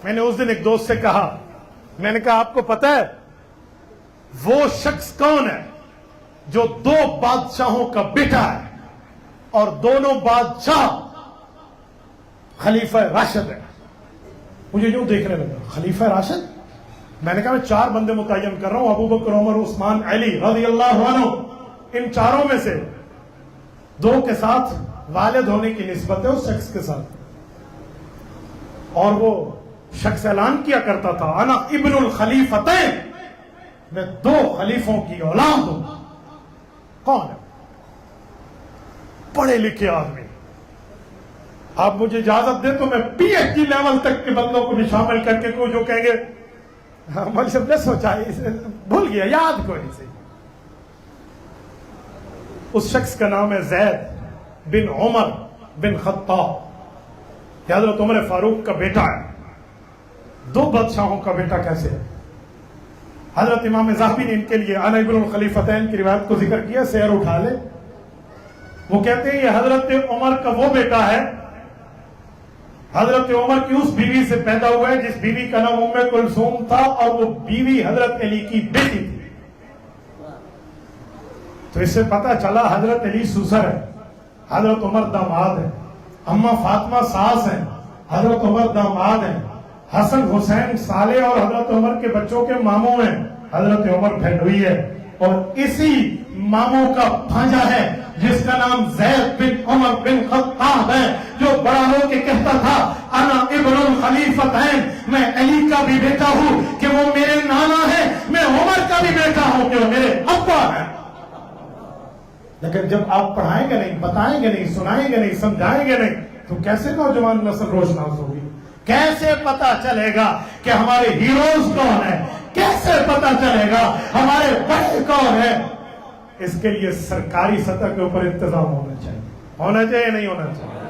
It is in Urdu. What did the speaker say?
میں نے اس دن ایک دوست سے کہا، میں نے کہا آپ کو پتا ہے وہ شخص کون ہے جو دو بادشاہوں کا بیٹا ہے اور دونوں بادشاہ خلیفہ راشد ہے؟ مجھے یوں دیکھنے لگا، خلیفہ راشد؟ میں نے کہا میں 4 بندے متعین کر رہا ہوں، ابو بکر، عمر، عثمان، علی رضی اللہ عنہ، ان چاروں میں سے 2 کے ساتھ والد ہونے کی نسبت ہے اس شخص کے ساتھ، اور وہ شخص اعلان کیا کرتا تھا انا ابن الخلیفتین، میں 2 خلیفوں کی اولاد ہوں۔ کون ہے؟ پڑھے لکھے آدمی۔ آپ مجھے اجازت دیں تو میں پی ایچ ڈی لیول تک کے بندوں کو بھی شامل کر کے کوئی جو کہیں گے مجھے نے سوچا بھول گیا، یاد کوئی نہیں۔ اس شخص کا نام ہے زید بن عمر بن خطاب، حضرت عمر فاروق کا بیٹا ہے۔ 2 بادشاہوں کا بیٹا کیسے ہے؟ حضرت امام ذہبی نے ان کے لیے انا ابن الخلیفتین کی روایت کو ذکر کیا، سیر اٹھا لے۔ وہ کہتے ہیں یہ حضرت عمر کا وہ بیٹا ہے، حضرت عمر کی اس بیوی سے پیدا ہوا ہے جس بیوی کا نام ام کلثوم تھا، اور وہ بیوی حضرت علی کی بیٹی تھی۔ تو اس سے پتہ چلا حضرت علی سسر ہے، حضرت عمر داماد ہے، اماں فاطمہ ساس ہیں، حضرت عمر داماد ہیں، حسن حسین سالے اور حضرت عمر کے بچوں کے ماموں ہیں، حضرت عمر بھنڈوئی ہے، اور اسی ماموں کا بھانجا ہے جس کا نام زید بن عمر بن خطاب ہے، جو بڑا ہو کے کہتا تھا انا ابن الخلیفتین، میں علی کا بھی بیٹا ہوں کہ وہ میرے نانا ہے، میں عمر کا بھی بیٹا ہوں کہ وہ میرے ابا ہے۔ لیکن جب آپ پڑھائیں گے نہیں، بتائیں گے نہیں، سنائیں گے نہیں، سمجھائیں گے نہیں، تو کیسے نوجوان نسل روشناس ہوگی؟ کیسے پتا چلے گا کہ ہمارے ہیروز کون ہیں؟ کیسے پتا چلے گا ہمارے بڑے کون ہیں؟ اس کے لیے سرکاری سطح کے اوپر انتظام ہونا چاہیے، نہیں ہونا چاہیے؟